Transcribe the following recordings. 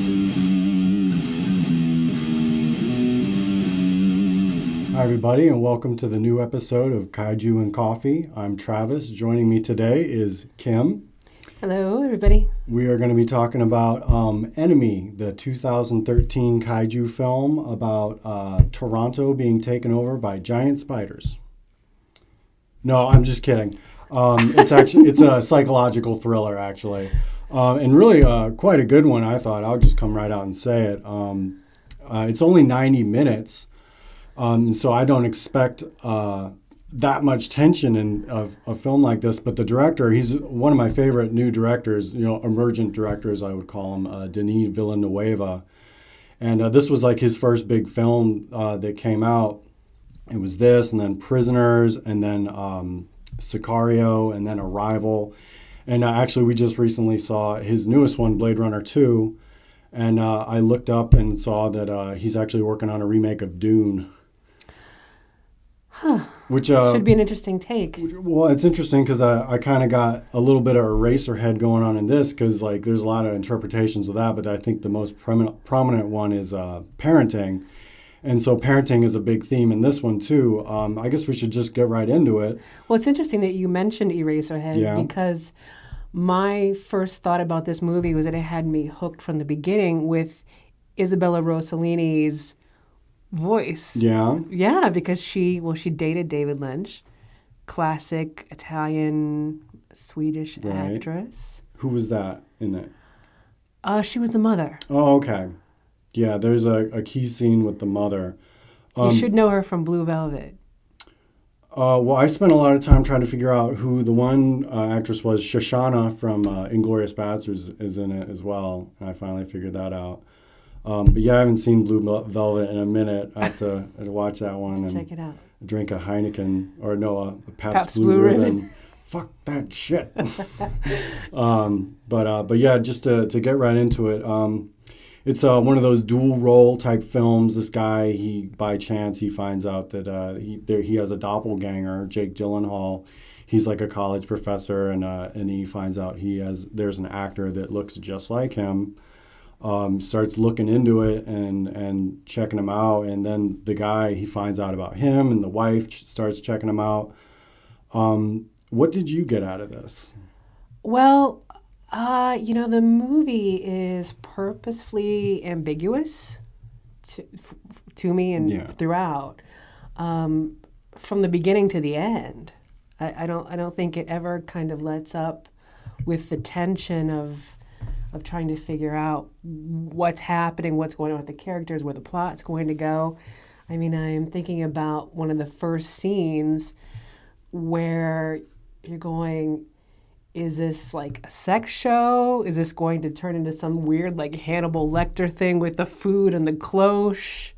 Hi, everybody, and welcome to the new episode of Kaiju and Coffee. I'm Travis. Joining me today is Kim. Hello, everybody. We are going to be talking about Enemy, the 2013 Kaiju film about Toronto being taken over by giant spiders. No, I'm just kidding. It's a psychological thriller, actually, and really quite a good one, I thought. I'll just come right out and say it. It's only 90 minutes. So I don't expect that much tension in a film like this. But the director, he's one of my favorite new directors, emergent directors, I would call him, Denis Villenueve. And this was like his first big film that came out. It was this, and then Prisoners, and then Sicario, and then Arrival. And actually, we just recently saw his newest one, Blade Runner 2. And I looked up and saw that he's actually working on a remake of Dune. Huh. Which should be an interesting take. Well, it's interesting because I kind of got a little bit of Eraserhead going on in this because there's a lot of interpretations of that, but I think the most prominent one is parenting. And so parenting is a big theme in this one too. I guess we should just get right into it. Well, it's interesting that you mentioned Eraserhead because my first thought about this movie was that it had me hooked from the beginning with Isabella Rossellini's voice. Yeah, because she dated David Lynch, classic Italian Swedish actress. Who was that in it? She was the mother. Oh, okay. Yeah, there's a key scene with the mother. You should know her from Blue Velvet. Well, I spent a lot of time trying to figure out who the one actress was. Shoshana from Inglourious Basterds is in it as well, and I finally figured that out. But yeah, I haven't seen Blue Velvet in a minute. I have to watch that one and check it out. Drink a Heineken a Pabst Blue Ribbon. Fuck that shit. But yeah, just to get right into it, it's one of those dual role type films. This guy, by chance he finds out that he has a doppelganger, Jake Gyllenhaal. He's like a college professor, and he finds out there's an actor that looks just like him. Starts looking into it and checking him out, and then the guy, he finds out about him, and the wife starts checking him out. What did you get out of this? Well, the movie is purposefully ambiguous to me and throughout, from the beginning to the end. I don't think it ever kind of lets up with the tension of trying to figure out what's happening, what's going on with the characters, where the plot's going to go. I mean, I'm thinking about one of the first scenes where you're going, is this like a sex show? Is this going to turn into some weird like Hannibal Lecter thing with the food and the cloche?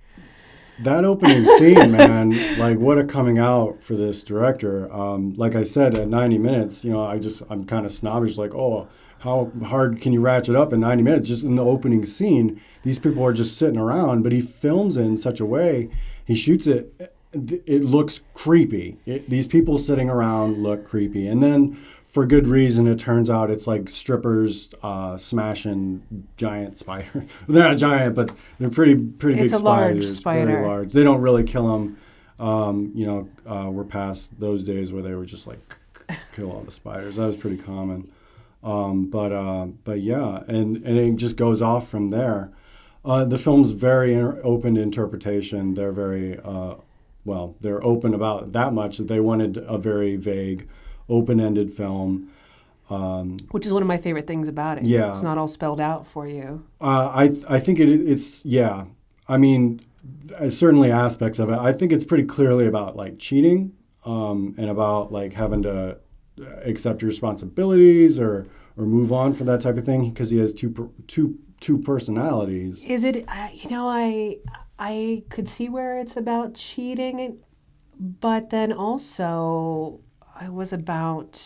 That opening scene, man, like what a coming out for this director. Like I said, at 90 minutes, I'm kind of snobbish, like, oh, how hard can you ratchet up in 90 minutes? Just in the opening scene, these people are just sitting around, but he films it in such a way, he shoots it, it looks creepy. These people sitting around look creepy. And then, for good reason, it turns out it's like strippers smashing giant spiders. They're not giant, but they're pretty big spiders. It's a large spider. Very large. They don't really kill them. We're past those days where they were just like, kill all the spiders. That was pretty common. But yeah, and it just goes off from there. The film's very open to interpretation. They're very, they're open about that much that they wanted a very vague, open-ended film. Which is one of my favorite things about it. Yeah. It's not all spelled out for you. I think it's, yeah. I mean, certainly aspects of it. I think it's pretty clearly about like cheating, and about like having to accept your responsibilities or move on for that type of thing, because he has two personalities. Is it? I could see where it's about cheating, but then also it was about,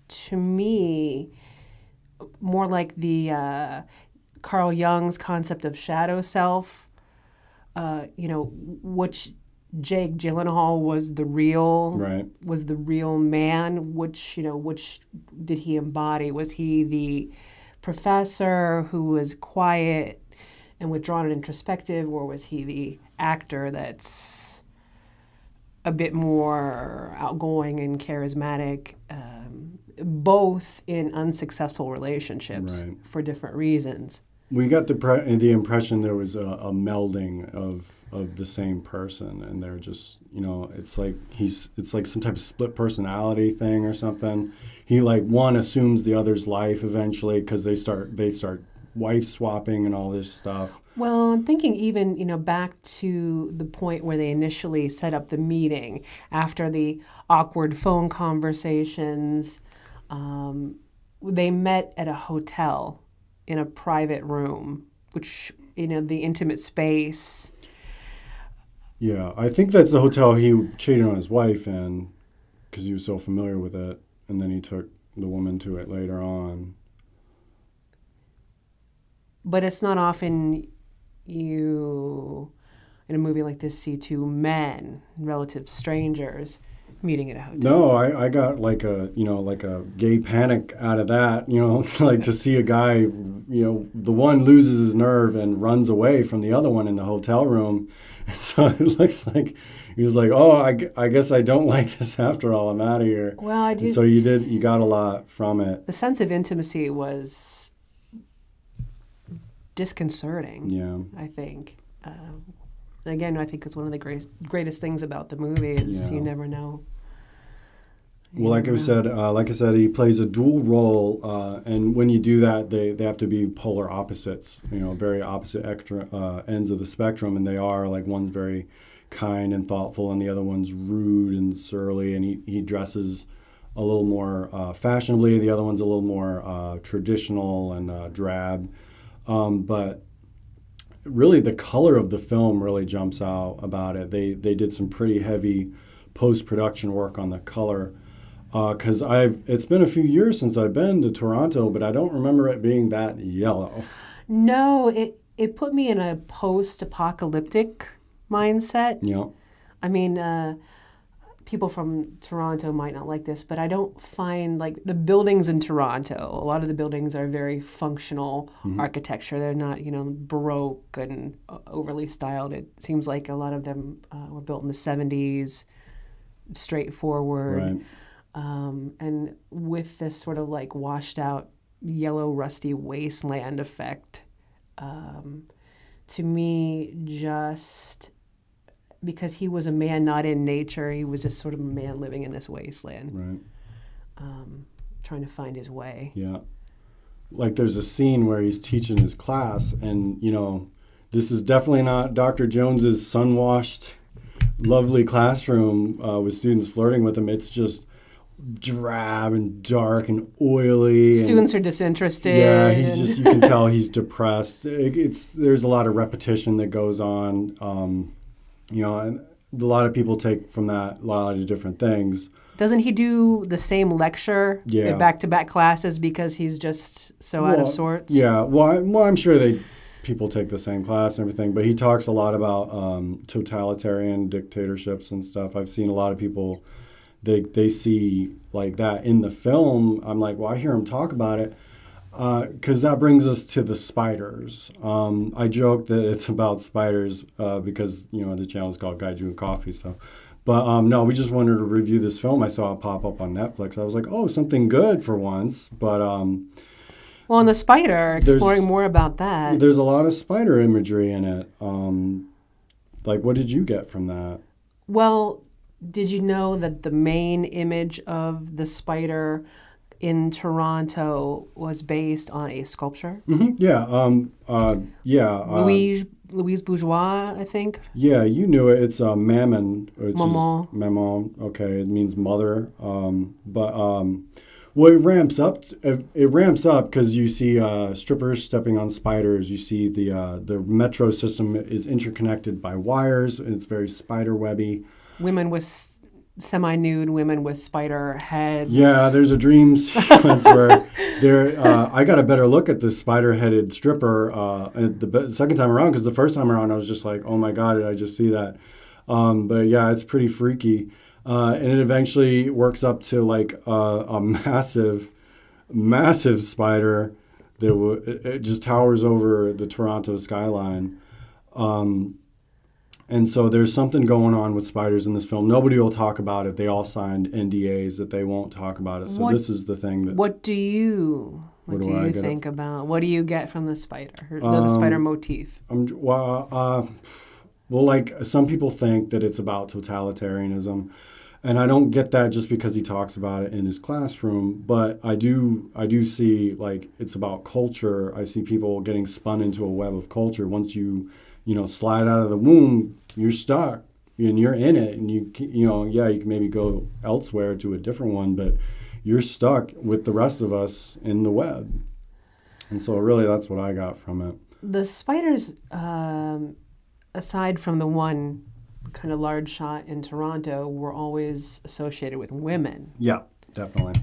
to me, more like the Carl Jung's concept of shadow self. Which Jake Gyllenhaal was the real man. Which did he embody? Was he the professor who was quiet and withdrawn and introspective, or was he the actor that's a bit more outgoing and charismatic, both in unsuccessful relationships for different reasons? We got the impression there was a melding of the same person, and they're just, it's like some type of split personality thing or something. He one assumes the other's life eventually because they start wife swapping and all this stuff. Well, I'm thinking even, back to the point where they initially set up the meeting after the awkward phone conversations. They met at a hotel in a private room, which, the intimate space. Yeah, I think that's the hotel he cheated on his wife in because he was so familiar with it, and then he took the woman to it later on. But it's not often you, in a movie like this, see two men, relative strangers, meeting at a hotel. No, I got like a gay panic out of that, to see a guy, the one loses his nerve and runs away from the other one in the hotel room. And so it looks like he was like, oh, I guess I don't like this after all. I'm out of here. Well, I do. And so you got a lot from it. The sense of intimacy was disconcerting. Yeah, I think. Again, I think it's one of the greatest things about the movie is you never know. Well, like I said, he plays a dual role, and when you do that, they have to be polar opposites, very opposite ends of the spectrum, and they are, one's very kind and thoughtful, and the other one's rude and surly, and he dresses a little more fashionably, the other one's a little more traditional and drab, but really the color of the film really jumps out about it. They did some pretty heavy post-production work on the color. Because it's been a few years since I've been to Toronto, but I don't remember it being that yellow. No, it put me in a post-apocalyptic mindset. Yeah. I mean, people from Toronto might not like this, but I don't find the buildings in Toronto. A lot of the buildings are very functional architecture. They're not, Baroque and overly styled. It seems like a lot of them were built in the 70s, straightforward. Right. And with this sort of washed out yellow rusty wasteland effect, to me, just because he was a man not in nature, he was just sort of a man living in this wasteland, trying to find his way. Yeah. There's a scene where he's teaching his class, and this is definitely not Dr. Jones's sun-washed, lovely classroom with students flirting with him. It's just drab and dark and oily. Students are disinterested. Yeah, you can tell he's depressed. There's a lot of repetition that goes on. And a lot of people take from that a lot of different things. Doesn't he do the same lecture in back-to-back classes because he's just so out of sorts? Yeah, I'm sure people take the same class and everything, but he talks a lot about totalitarian dictatorships and stuff. I've seen a lot of people, they see that in the film. I'm like, well, I hear him talk about it because that brings us to the spiders. I joke that it's about spiders because, the channel is called Kaiju and Coffee. So, but no, we just wanted to review this film. I saw it pop up on Netflix. I was like, oh, something good for once. But well, and the spider, exploring more about that. There's a lot of spider imagery in it. What did you get from that? Well, did you know that the main image of the spider in Toronto was based on a sculpture? Mm-hmm. Yeah. Louise Bourgeois, I think. Yeah, you knew it. It's Mammon. Maman. Maman. Okay, it means mother. Well, it ramps up. It ramps up because you see strippers stepping on spiders. You see the metro system is interconnected by wires, and it's very spider webby. Women with semi-nude women with spider heads. Yeah, there's a dream sequence where I got a better look at the spider-headed stripper the second time around, because the first time around I was just like, oh my God, did I just see that? But yeah, it's pretty freaky. And it eventually works up to a massive spider it just towers over the Toronto skyline. And so there's something going on with spiders in this film. Nobody will talk about it. They all signed NDAs that they won't talk about it. So this is the thing that... What do you think about? What do you get from the spider? The spider motif? Well, like some people think that it's about totalitarianism. And I don't get that just because he talks about it in his classroom, but I do see like it's about culture. I see people getting spun into a web of culture. Once you slide out of the womb, you're stuck and you're in it, and you can maybe go elsewhere to a different one, but you're stuck with the rest of us in the web. And so really that's what I got from it. The spiders, aside from the one kind of large shot in Toronto, were always associated with women. Yeah, definitely.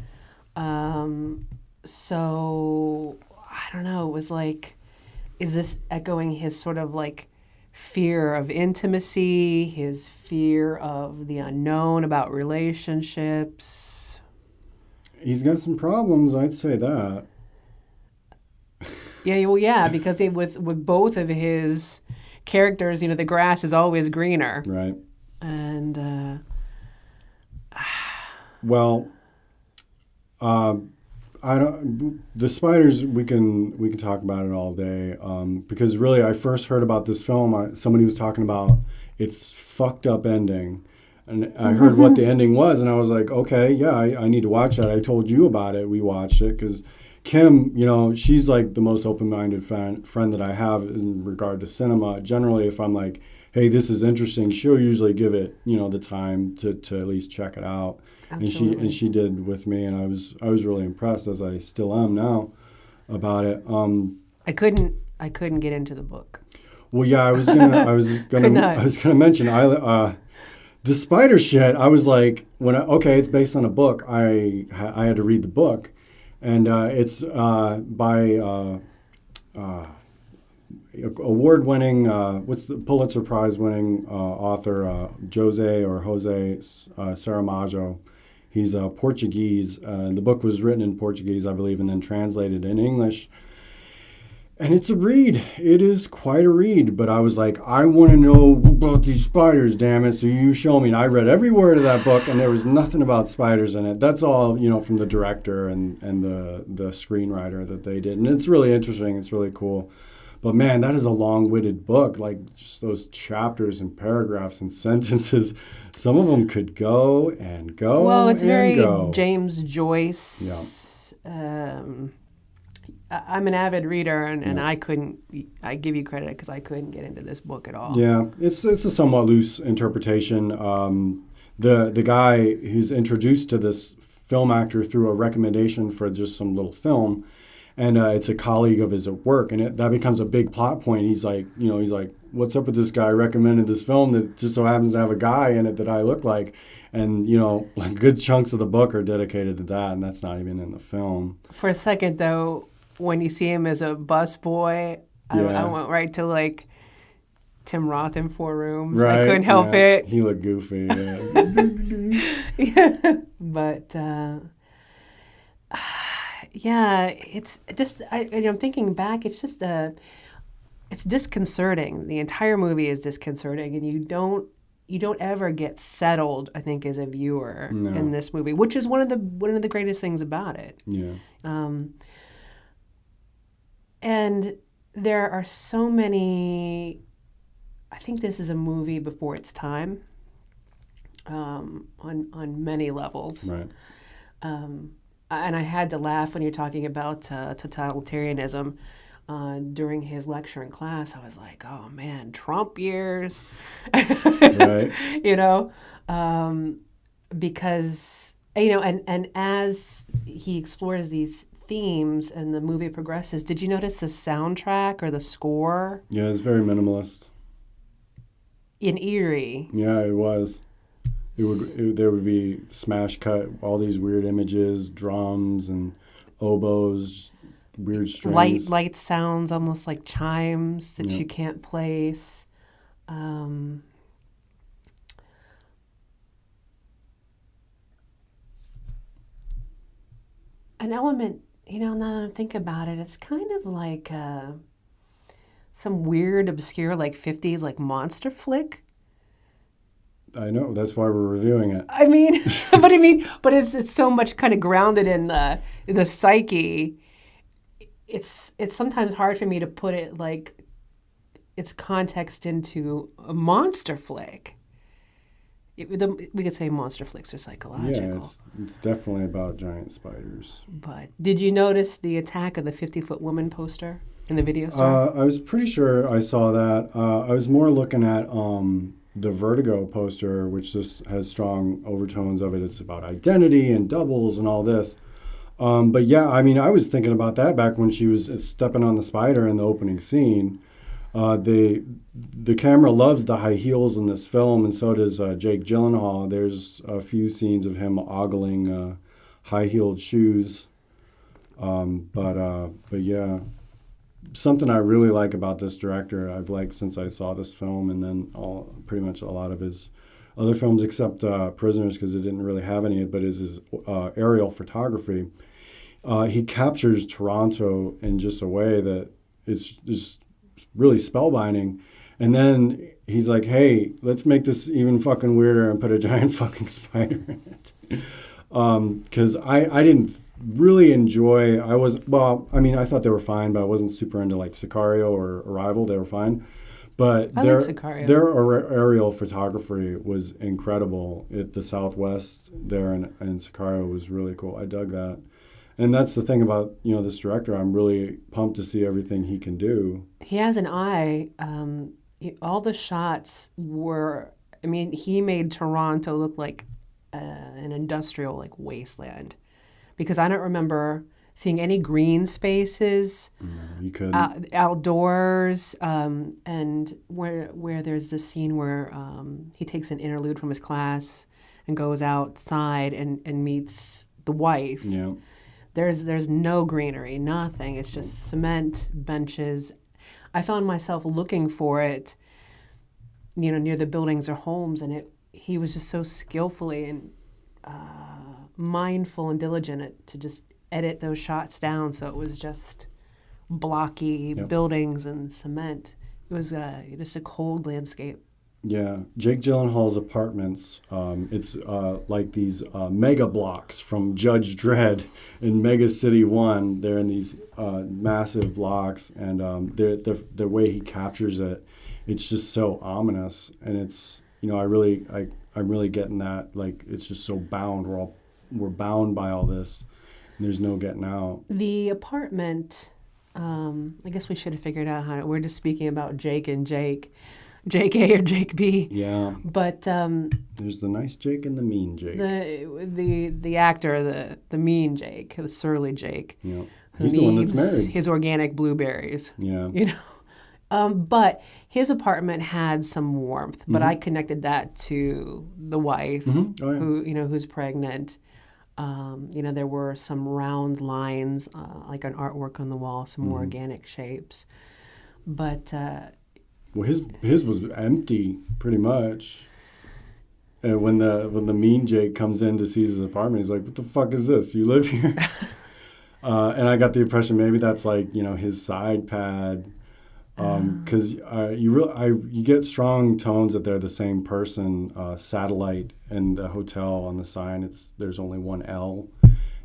So I don't know, it was like, is this echoing his sort of like fear of intimacy, his fear of the unknown about relationships? He's got some problems, I'd say that. Yeah, well, yeah, because with both of his characters, the grass is always greener. Right. And I don't. The spiders, we can talk about it all day. Because really, I first heard about this film. Somebody was talking about its fucked up ending, and I heard what the ending was, and I was like, okay, yeah, I need to watch that. I told you about it. We watched it because Kim, she's like the most open-minded friend that I have in regard to cinema. Generally, if I'm like, hey, this is interesting, she'll usually give it, the time to at least check it out. Absolutely. And she did with me, and I was really impressed, as I still am now, about it. I couldn't get into the book. Well, yeah, I was gonna mention the spider shit. I was like, it's based on a book. I had to read the book. And it's by award-winning, what's the Pulitzer Prize-winning author, Jose Saramago. He's Portuguese. The book was written in Portuguese, I believe, and then translated in English. And it's a read. It is quite a read. But I was like, I want to know about these spiders, damn it. So you show me. And I read every word of that book, and there was nothing about spiders in it. That's all, from the director and the screenwriter that they did. And it's really interesting. It's really cool. But man, that is a long-witted book. Like just those chapters and paragraphs and sentences. Some of them could go and go. Well, it's very go. James Joyce. Yeah. I'm an avid reader, and I give you credit because I couldn't get into this book at all. Yeah, it's a somewhat loose interpretation. The guy who's introduced to this film actor through a recommendation for just some little film, and it's a colleague of his at work, and that becomes a big plot point. He's like, what's up with this guy recommended this film that just so happens to have a guy in it that I look like? And, like good chunks of the book are dedicated to that, and that's not even in the film. For a second, though, when you see him as a busboy, I went right to like Tim Roth in Four Rooms. Right, I couldn't help it. He looked goofy. Yeah. But it's just I'm thinking back. It's just it's disconcerting. The entire movie is disconcerting, and you don't ever get settled, I think, as a viewer in this movie, which is one of the greatest things about it. Yeah. And there are so many. I think this is a movie before its time, on many levels. Right. And I had to laugh when you're talking about totalitarianism. During his lecture in class, I was like, "Oh man, Trump years," right? Because and as he explores these themes and the movie progresses, did you notice the soundtrack or the score? Yeah, it's very minimalist. In eerie. Yeah, it was. There would be smash cut, all these weird images, drums and oboes. Weird strings. Light sounds, almost like chimes that you can't place. An element now that I think about it, it's kind of like some weird, obscure, like 50s, like monster flick. I know, that's why we're reviewing it. I mean, but it's so much kind of grounded in the psyche. It's sometimes hard for me to put it like its context into a monster flick. We could say monster flicks are psychological. Yeah, it's definitely about giant spiders. But did you notice the attack of the 50-foot woman poster in the video store? I was pretty sure I saw that. I was more looking at the Vertigo poster, which just has strong overtones of it. It's about identity and doubles and all this. But yeah, I mean, I was thinking about that back when she was stepping on the spider in the opening scene. The camera loves the high heels in this film, and so does Jake Gyllenhaal. There's a few scenes of him ogling high-heeled shoes. But yeah, something I really like about this director, I've liked since I saw this film, and then pretty much a lot of his other films, except Prisoners, because it didn't really have any, but is his aerial photography. He captures Toronto in just a way that it's just really spellbinding. And then he's like, hey, let's make this even fucking weirder and put a giant fucking spider in it. Because I didn't really enjoy, I thought they were fine, but I wasn't super into like Sicario or Arrival. They were fine. But I like Sicario. Their aerial photography was incredible at the Southwest there, and Sicario was really cool. I dug that. And that's the thing about, this director. I'm really pumped to see everything he can do. He has an eye. All the shots were, he made Toronto look like an industrial like wasteland, because I don't remember seeing any green spaces. You couldn't. Outdoors, and where there's this scene where he takes an interlude from his class and goes outside and meets the wife. Yeah. There's no greenery, nothing. It's just cement, benches. I found myself looking for it, near the buildings or homes, and he was just so skillfully and mindful and diligent to just edit those shots down so it was just blocky buildings and cement. It was just a cold landscape. Yeah, Jake Gyllenhaal's apartments, it's like these mega blocks from Judge Dredd in Mega City 1. They're in these massive blocks, and the way he captures it, it's just so ominous. And it's, I'm really getting that, like, it's just so bound. We're bound by all this, and there's no getting out. The apartment, I guess we should have figured out we're just speaking about Jake and Jake. Jake A or Jake B. Yeah. But there's the nice Jake and the mean Jake. The actor, the mean Jake, the surly Jake. Yeah. Who He's the one that's married. His organic blueberries. Yeah. But his apartment had some warmth, but I connected that to the wife who's pregnant. There were some round lines, like an artwork on the wall, some more organic shapes. But well, his was empty, pretty much. And when the mean Jake comes in to see his apartment, he's like, "What the fuck is this? You live here?" And I got the impression maybe that's like his side pad, because you get strong tones that they're the same person. Satellite and the hotel on the sign, there's only one L,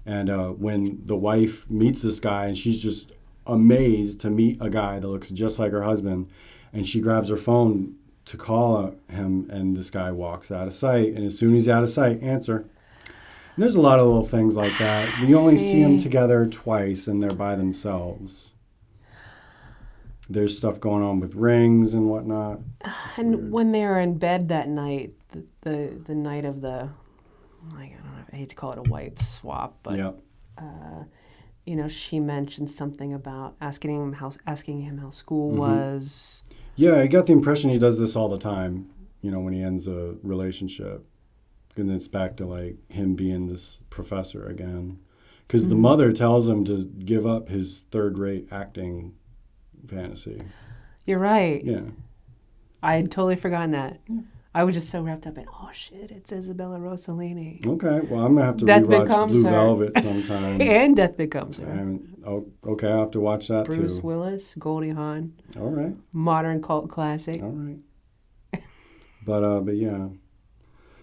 and when the wife meets this guy and she's just amazed to meet a guy that looks just like her husband. And she grabs her phone to call him, and this guy walks out of sight. And as soon as he's out of sight, answer. And there's a lot of little things like that. You only see them together twice, and they're by themselves. There's stuff going on with rings and whatnot. And when they were in bed that night, the night of the, I hate to call it a wife swap, but she mentioned something about asking him how school was. Yeah, I got the impression he does this all the time, when he ends a relationship. And it's back to, like, him being this professor again. Because the mother tells him to give up his third-rate acting fantasy. You're right. Yeah. I had totally forgotten that. Yeah. I was just so wrapped up in, oh shit, it's Isabella Rossellini. Okay, well, I'm going to have to Death rewatch Becomes Blue Her. Velvet sometime. And Death Becomes Her. And, okay, I'll have to watch that Bruce too. Willis, Goldie Hawn. All right. Modern cult classic. All right. But yeah.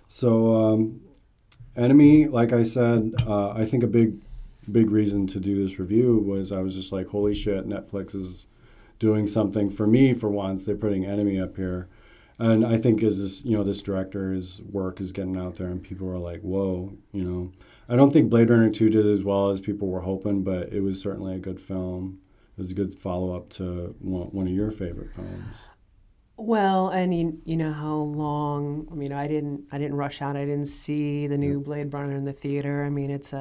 So, Enemy, like I said, I think a big reason to do this review was I was just like, holy shit, Netflix is doing something for me for once. They're putting Enemy up here. And I think as this, this director's work is getting out there and people are like, whoa, I don't think Blade Runner 2 did as well as people were hoping, but it was certainly a good film. It was a good follow-up to one of your favorite films. Well, and you know how long, I didn't rush out. I didn't see the new Blade Runner in the theater. I mean, it's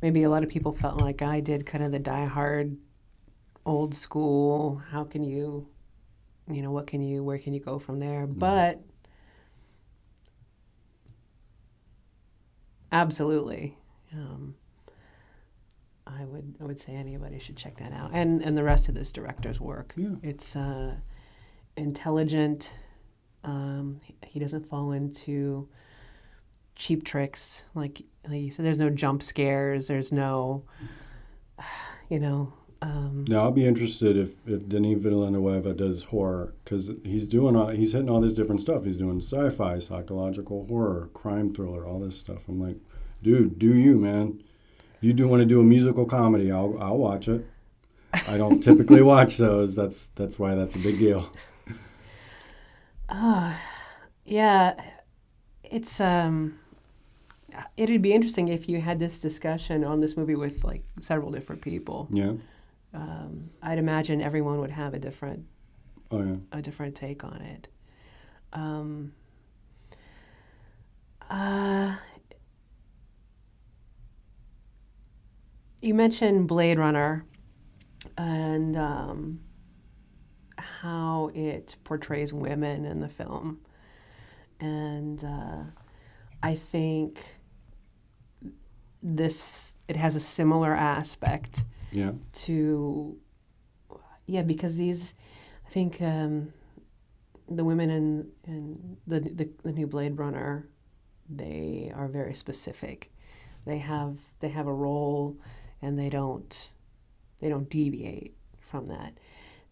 maybe a lot of people felt like I did, kind of the diehard old school, how can you, where can you go from there? But absolutely, I would say anybody should check that out. And the rest of this director's work. Yeah. It's intelligent. He doesn't fall into cheap tricks, like you said. There's no jump scares. There's no, Now I'll be interested if Denis Villenueve does horror, because he's hitting all this different stuff. He's doing sci-fi, psychological horror, crime thriller, all this stuff. I'm like, dude, do you, man? If you do want to do a musical comedy, I'll watch it. I don't typically watch those. That's why that's a big deal. Yeah, it's it'd be interesting if you had this discussion on this movie with like several different people. Yeah. I'd imagine everyone would have a different take on it. You mentioned Blade Runner and how it portrays women in the film. And I think it has a similar aspect to, because I think the women in the new Blade Runner, they are very specific. They have a role, and they don't deviate from that.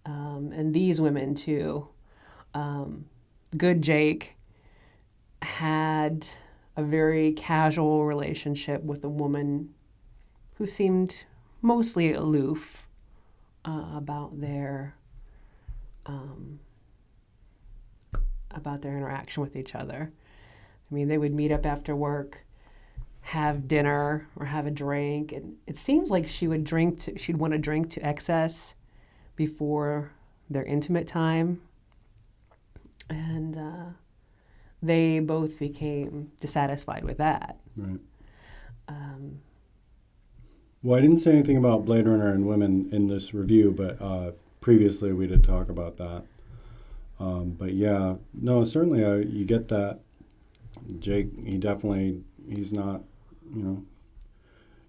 And these women too. Good Jake had a very casual relationship with a woman who seemed mostly aloof about their interaction with each other. I mean, they would meet up after work, have dinner or have a drink, and it seems like she'd want to drink to excess before their intimate time, and they both became dissatisfied with that. Right. Well, I didn't say anything about Blade Runner and women in this review, but previously we did talk about that. But yeah, no, certainly you get that. Jake, he's not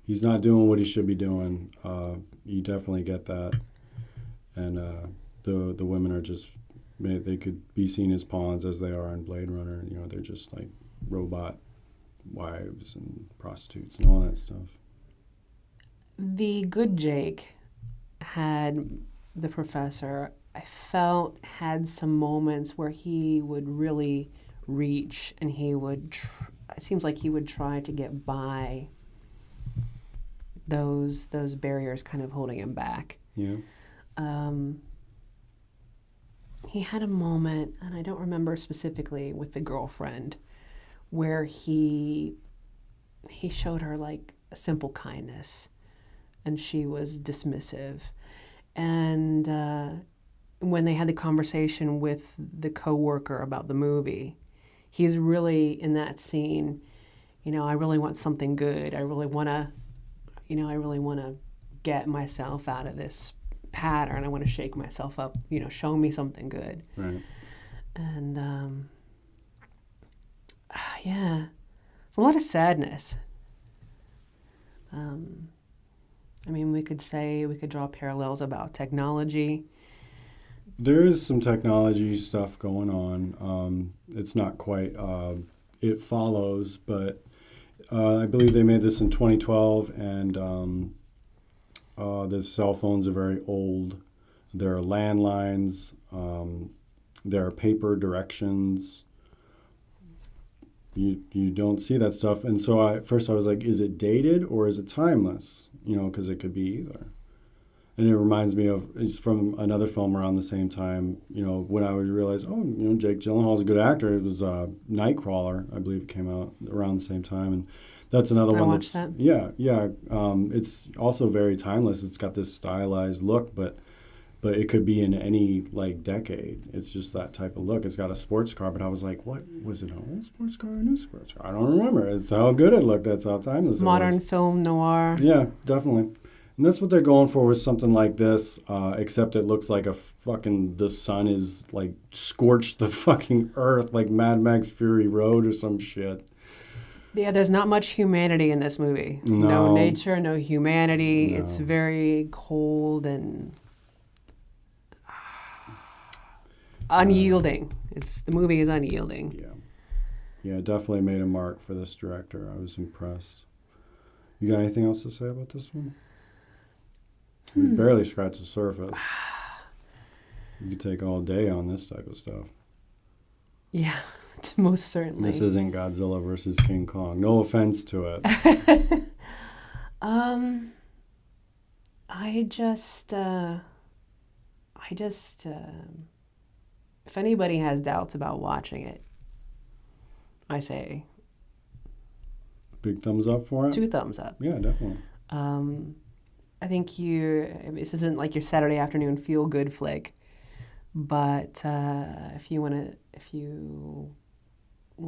doing what he should be doing. You definitely get that. And the women are just, they could be seen as pawns as they are in Blade Runner. They're just like robot wives and prostitutes and all that stuff. The Good Jake the professor, I felt, had some moments where he would really reach, and it seems like he would try to get by those barriers kind of holding him back. Yeah. He had a moment, and I don't remember specifically, with the girlfriend, where he showed her like a simple kindness, and she was dismissive. And when they had the conversation with the coworker about the movie, he's really in that scene. I really want something good. I really want to get myself out of this pattern. I want to shake myself up. Show me something good. Right. And it's a lot of sadness. We could draw parallels about technology. There is some technology stuff going on. It's not quite It Follows, but I believe they made this in 2012, and the cell phones are very old. There are landlines. There are paper directions. You don't see that stuff. And so at first I was like, is it dated or is it timeless? Because it could be either. And it reminds me of, it's from another film around the same time, when I would realize, Jake Gyllenhaal is a good actor. It was Nightcrawler, I believe it came out around the same time. And that's another one watched that. Yeah. It's also very timeless. It's got this stylized look, but it could be in any decade. It's just that type of look. It's got a sports car, but I was like, what was it? An old sports car, a new sports car? I don't remember. It's how good it looked. That's how timeless it was. Modern film noir. Yeah, definitely. And that's what they're going for with something like this, except it looks like the sun is scorched the fucking earth like Mad Max Fury Road or some shit. Yeah, there's not much humanity in this movie. No nature, no humanity. No. It's very cold and unyielding. The movie is unyielding. Yeah, it definitely made a mark for this director. I was impressed. You got anything else to say about this one? We barely scratched the surface. You could take all day on this type of stuff. Yeah, most certainly. This isn't Godzilla versus King Kong. No offense to it. If anybody has doubts about watching it, I say big thumbs up for it. 2 thumbs up. Yeah, definitely. I think this isn't like your Saturday afternoon feel good flick, but if you want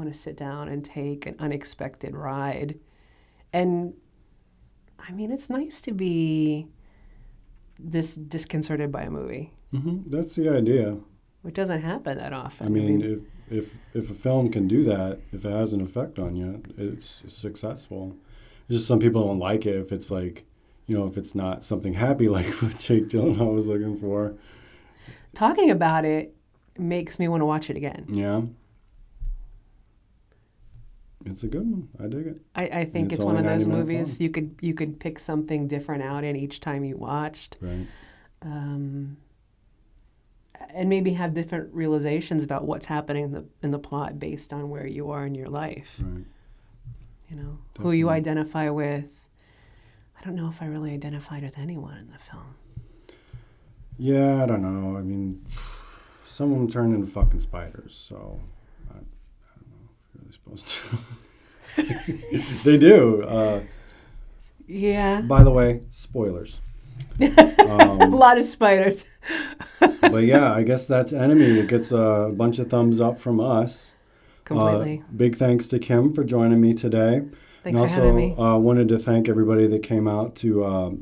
to sit down and take an unexpected ride, and I mean it's nice to be this disconcerted by a movie. Mm-hmm. That's the idea. It doesn't happen that often. I mean, if a film can do that, if it has an effect on you, it's successful. Just some people don't like it if it's if it's not something happy like what Jake Gyllenhaal was looking for. Talking about it makes me want to watch it again. Yeah. It's a good one. I dig it. I think it's one of those movies you could pick something different out in each time you watched. Right. And maybe have different realizations about what's happening in the plot based on where you are in your life. Right. Definitely. Who you identify with. I don't know if I really identified with anyone in the film. Yeah, I don't know. I mean, some of them turned into fucking spiders, so I don't know if you're really supposed to. They do. Yeah. By the way, spoilers. A lot of spiders. But yeah, I guess that's Enemy. It gets a bunch of thumbs up from us. Completely. Big thanks to Kim for joining me today. Thanks for having me. And also wanted to thank everybody that came out to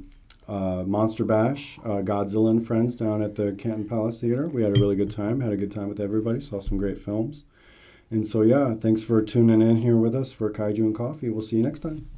Monster Bash, Godzilla and Friends down at the Canton Palace Theater. We had a really good time. Had a good time with everybody. Saw some great films. And so, yeah, thanks for tuning in here with us for Kaiju and Coffee. We'll see you next time.